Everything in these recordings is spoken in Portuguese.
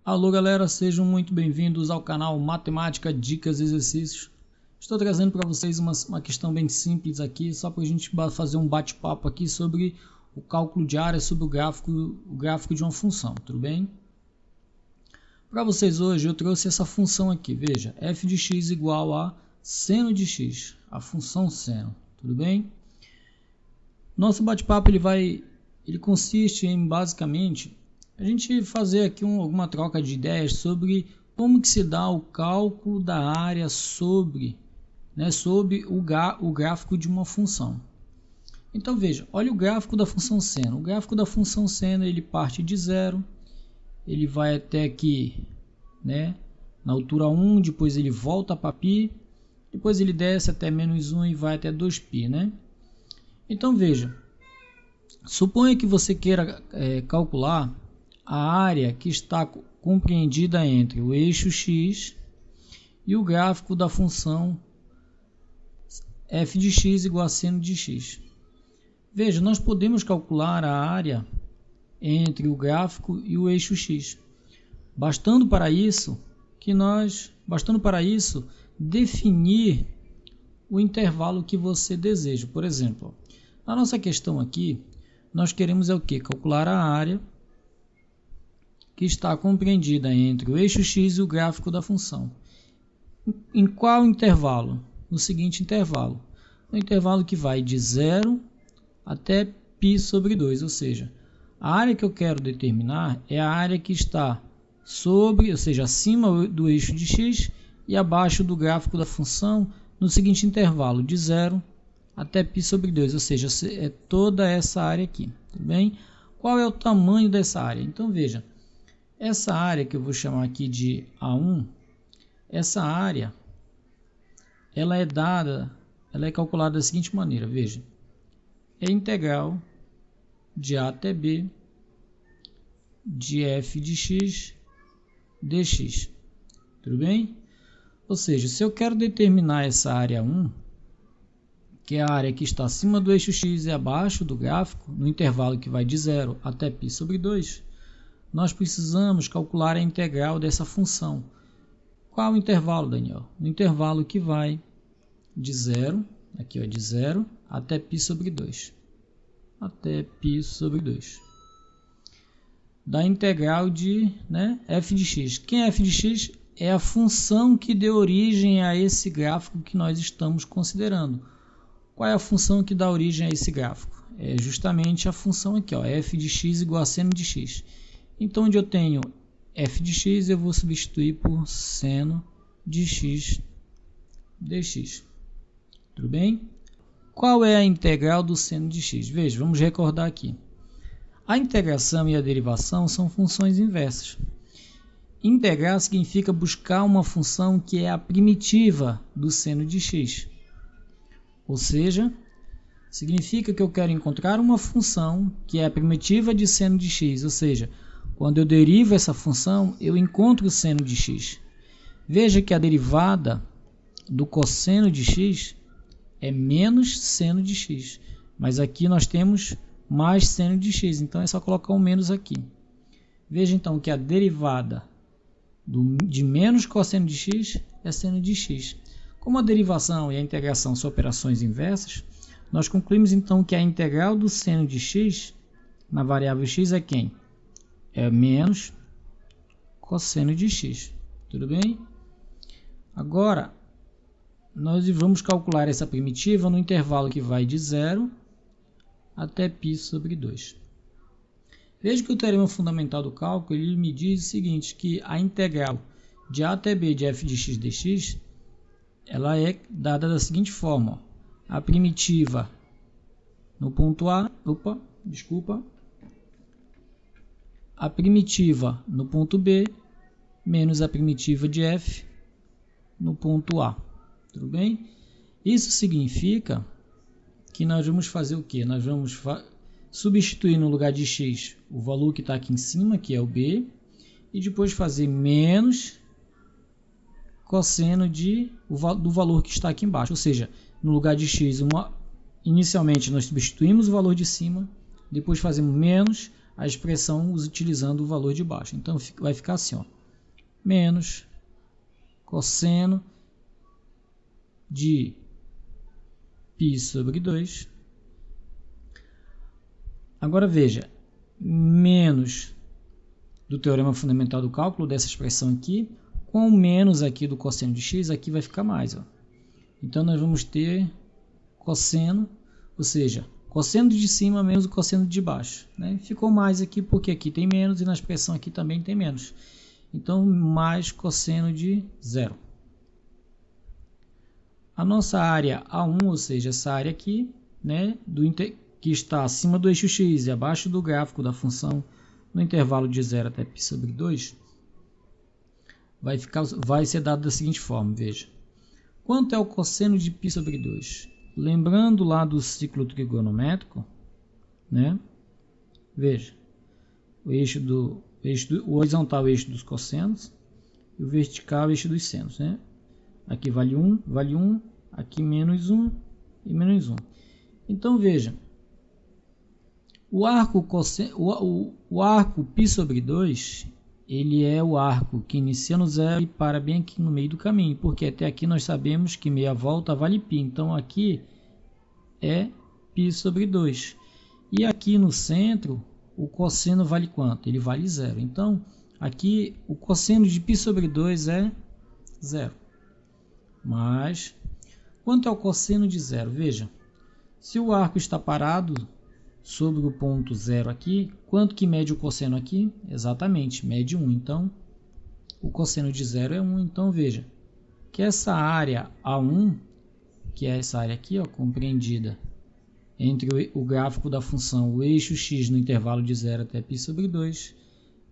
Alô galera, sejam muito bem-vindos ao canal Matemática, Dicas e Exercícios. Estou trazendo para vocês uma questão bem simples aqui, só para a gente fazer um bate-papo aqui sobre o cálculo de área, sobre o gráfico de uma função, tudo bem? Para vocês hoje eu trouxe essa função aqui, veja, f de x igual a seno de x, a função seno, tudo bem? Nosso bate-papo ele consiste em basicamente a gente fazer aqui alguma troca de ideias sobre como que se dá o cálculo da área sobre o gráfico de uma função. Então veja, olha o gráfico da função seno. O gráfico da função seno ele parte de 0, ele vai até aqui, na altura 1, depois ele volta para π, depois ele desce até menos 1 e vai até 2π, Então veja, suponha que você queira calcular a área que está compreendida entre o eixo x e o gráfico da função f de x igual a seno de x. Veja, nós podemos calcular a área entre o gráfico e o eixo x, bastando para isso definir o intervalo que você deseja. Por exemplo, na nossa questão aqui, nós queremos calcular a área que está compreendida entre o eixo x e o gráfico da função. Em qual intervalo? No seguinte intervalo. No intervalo que vai de 0 até π sobre 2, ou seja, a área que eu quero determinar é a área que está acima do eixo de x e abaixo do gráfico da função no seguinte intervalo, de 0 até π sobre 2, ou seja, é toda essa área aqui, tudo bem? Qual é o tamanho dessa área? Então veja, essa área que eu vou chamar aqui de A1, essa área, ela é calculada da seguinte maneira, veja, é integral de A até B de f de x dx, tudo bem? Ou seja, se eu quero determinar essa área 1, que é a área que está acima do eixo x e abaixo do gráfico, no intervalo que vai de 0 até π sobre 2, nós precisamos calcular a integral dessa função. Qual o intervalo, Daniel? O intervalo que vai de 0, aqui de 0 até π sobre 2. Até π sobre 2. Da integral de f de x. Quem é f de x? É a função que deu origem a esse gráfico que nós estamos considerando. Qual é a função que dá origem a esse gráfico? É justamente a função aqui, f de x igual a seno de x. Então, onde eu tenho f de x, eu vou substituir por seno de x dx. Tudo bem? Qual é a integral do seno de x? Veja, vamos recordar aqui. A integração e a derivação são funções inversas. Integrar significa buscar uma função que é a primitiva do seno de x. Ou seja, significa que eu quero encontrar uma função que é a primitiva de seno de x, ou seja, quando eu derivo essa função, eu encontro o seno de x. Veja que a derivada do cosseno de x é menos seno de x. Mas aqui nós temos mais seno de x, então é só colocar um menos aqui. Veja então que a derivada de menos cosseno de x é seno de x. Como a derivação e a integração são operações inversas, nós concluímos então que a integral do seno de x na variável x é quem? É menos cosseno de x, tudo bem? Agora, nós vamos calcular essa primitiva no intervalo que vai de 0 até π sobre 2. Veja que o teorema fundamental do cálculo ele me diz o seguinte, que a integral de a até b de f de x dx, ela é dada da seguinte forma, a primitiva no ponto A, a primitiva no ponto B menos a primitiva de f no ponto A. Tudo bem? Isso significa que nós vamos fazer o quê? Nós vamos substituir no lugar de x o valor que está aqui em cima, que é o B, e depois fazer menos cosseno do valor que está aqui embaixo. Ou seja, no lugar de x, inicialmente nós substituímos o valor de cima, depois fazemos menos a expressão utilizando o valor de baixo. Então vai ficar assim, ó, menos cosseno de π sobre 2. Agora veja, menos do teorema fundamental do cálculo, dessa expressão aqui, com o menos aqui do cosseno de x, aqui vai ficar mais. Ó. Então, nós vamos ter cosseno, ou seja, cosseno de cima menos o cosseno de baixo. Né? Ficou mais aqui porque aqui tem menos e na expressão aqui também tem menos. Então, mais cosseno de 0. A nossa área A1, ou seja, essa área aqui, né, que está acima do eixo x e abaixo do gráfico da função no intervalo de 0 até π sobre 2, vai ser dado da seguinte forma, veja. Quanto é o cosseno de π sobre 2? Lembrando lá do ciclo trigonométrico, né? Veja, o horizontal é o eixo dos cossenos e o vertical é o eixo dos senos, né? Aqui vale 1, aqui menos 1 e menos 1. Então, veja, o arco π sobre 2, ele é o arco que inicia no zero e para bem aqui no meio do caminho, porque até aqui nós sabemos que meia volta vale π, então aqui é π sobre 2. E aqui no centro, o cosseno vale quanto? Ele vale 0. Então, aqui o cosseno de π sobre 2 é 0. Mas, quanto é o cosseno de 0? Veja, se o arco está parado sobre o ponto 0 aqui, quanto que mede o cosseno aqui? Exatamente, mede 1. Então, o cosseno de 0 é 1. Então, veja que essa área A1, que é essa área aqui, ó, compreendida entre o gráfico da função, o eixo x no intervalo de 0 até π sobre 2,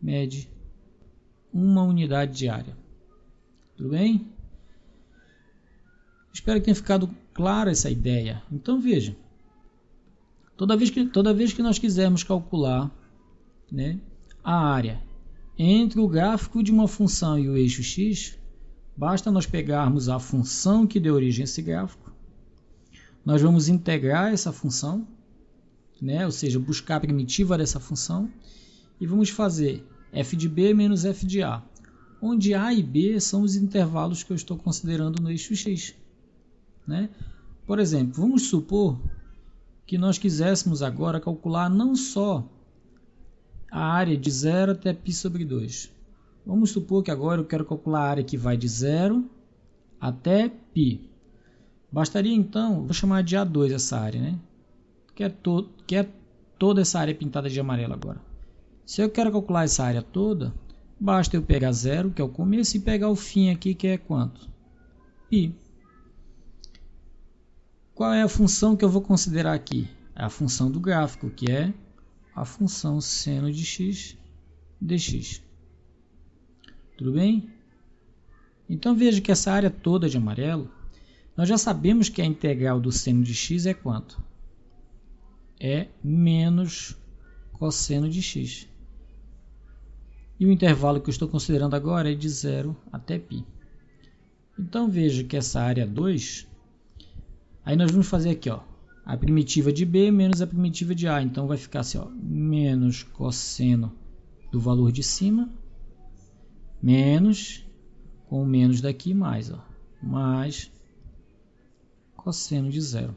mede 1 unidade de área. Tudo bem? Espero que tenha ficado clara essa ideia. Então, veja. Toda vez que nós quisermos calcular, né, a área entre o gráfico de uma função e o eixo x, basta nós pegarmos a função que deu origem a esse gráfico. Nós vamos integrar essa função, né, ou seja, buscar a primitiva dessa função, e vamos fazer f de b menos f de a, onde a e b são os intervalos que eu estou considerando no eixo x. Né? Por exemplo, vamos supor que nós quiséssemos agora calcular não só a área de 0 até π sobre 2. Vamos supor que agora eu quero calcular a área que vai de 0 até π. Bastaria então, vou chamar de A2 essa área, né? que é toda essa área pintada de amarelo agora. Se eu quero calcular essa área toda, basta eu pegar 0, que é o começo, e pegar o fim aqui, que é quanto? π. Qual é a função que eu vou considerar aqui? É a função do gráfico, que é a função seno de x dx. Tudo bem? Então veja que essa área toda de amarelo, nós já sabemos que a integral do seno de x é quanto? É menos cosseno de x. E o intervalo que eu estou considerando agora é de 0 até π. Então veja que essa área 2... Aí nós vamos fazer aqui, ó, a primitiva de b menos a primitiva de a. Então vai ficar assim, ó, menos cosseno do valor de cima, menos, com o menos daqui, mais, ó, mais cosseno de 0.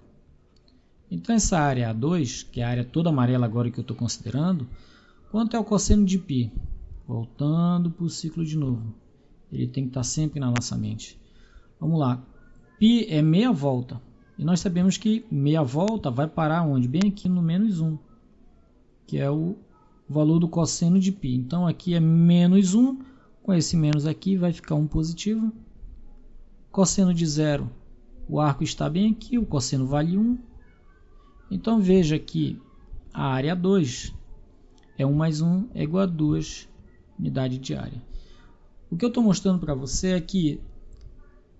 Então essa área A2, que é a área toda amarela agora que eu estou considerando, quanto é o cosseno de π? Voltando para o ciclo de novo. Ele tem que estar sempre na nossa mente. Vamos lá. π é meia volta. E nós sabemos que meia volta vai parar onde? Bem aqui no menos 1, que é o valor do cosseno de π. Então aqui é menos 1, com esse menos aqui vai ficar 1 positivo. Cosseno de 0, o arco está bem aqui, o cosseno vale 1. Então veja que a área 2 é 1 mais 1 é igual a 2 unidades de área. O que eu estou mostrando para você é que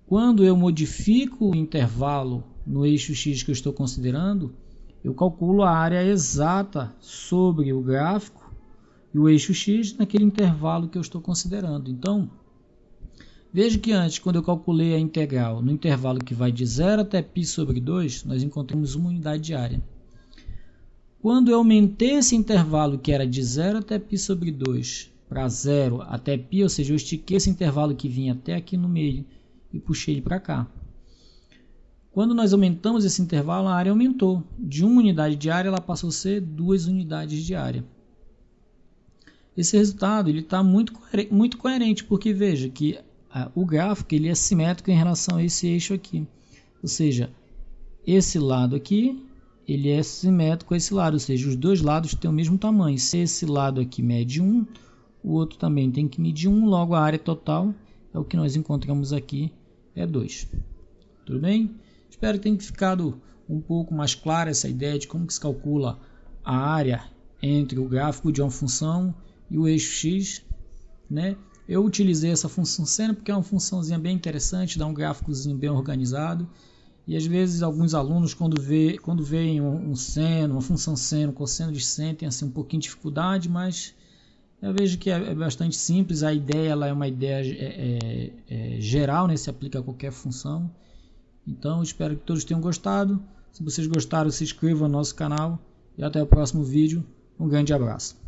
quando eu modifico o intervalo no eixo x que eu estou considerando, eu calculo a área exata sobre o gráfico e o eixo x naquele intervalo que eu estou considerando. Então, veja que antes, quando eu calculei a integral no intervalo que vai de 0 até π sobre 2, nós encontramos uma unidade de área. Quando eu aumentei esse intervalo que era de 0 até π sobre 2 para 0 até π, ou seja, eu estiquei esse intervalo que vinha até aqui no meio e puxei ele para cá. Quando nós aumentamos esse intervalo, a área aumentou. De 1 unidade de área, ela passou a ser 2 unidades de área. Esse resultado está muito coerente, porque veja que o gráfico ele é simétrico em relação a esse eixo aqui. Ou seja, esse lado aqui ele é simétrico a esse lado, ou seja, os dois lados têm o mesmo tamanho. Se esse lado aqui mede 1, o outro também tem que medir 1, logo a área total é o que nós encontramos aqui, é 2. Tudo bem? Espero que tenha ficado um pouco mais clara essa ideia de como que se calcula a área entre o gráfico de uma função e o eixo x, né? Eu utilizei essa função seno porque é uma funçãozinha bem interessante, dá um gráficozinho bem organizado. E às vezes alguns alunos quando veem um seno, uma função seno, cosseno de seno, tem assim um pouquinho de dificuldade, mas eu vejo que é bastante simples. A ideia ela é uma ideia geral, né? Se aplica a qualquer função. Então espero que todos tenham gostado. Se vocês gostaram, se inscrevam no nosso canal e até o próximo vídeo. Um grande abraço.